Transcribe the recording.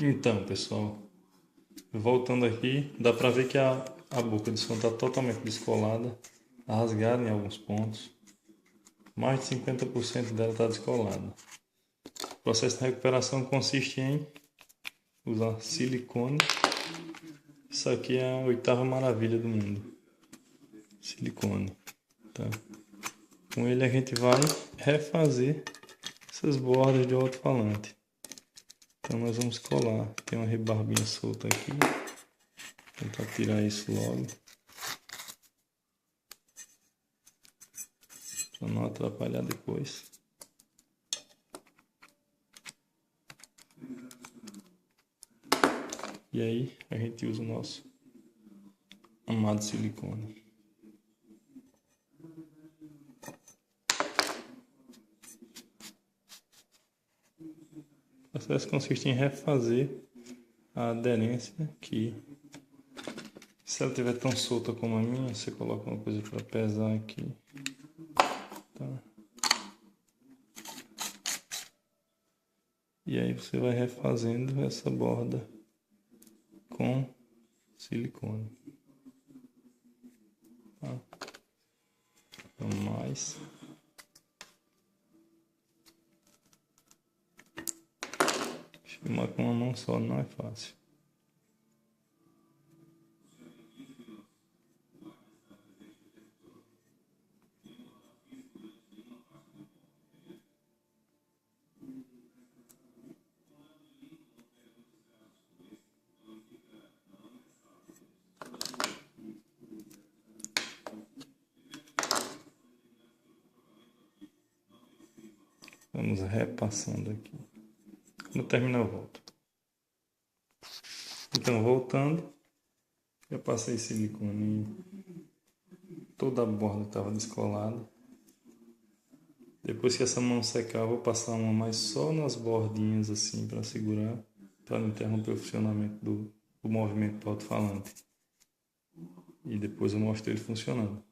Então, pessoal, voltando aqui, dá pra ver que a boca de som está totalmente descolada, rasgada em alguns pontos. Mais de 50% dela está descolada. O processo de recuperação consiste em usar silicone. Isso aqui é a oitava maravilha do mundo. Silicone. Tá? Com ele a gente vai refazer essas bordas de alto-falante. Então nós vamos colar. Tem uma rebarbinha solta aqui. Vou tentar tirar isso logo, para não atrapalhar depois. E aí a gente usa o nosso amado silicone. O processo consiste em refazer a aderência aqui. Se ela estiver tão solta como a minha, você coloca uma coisa para pesar aqui. Tá? E aí você vai refazendo essa borda com silicone. Tá? Então, mais. Filmar com uma mão só não é fácil. Vamos repassando aqui. Quando terminar eu volto. Então, voltando, eu passei silicone em toda a borda que estava descolada. Depois que essa mão secar, eu vou passar uma mais só nas bordinhas assim para segurar, para não interromper o funcionamento do movimento do alto-falante. E depois eu mostro ele funcionando.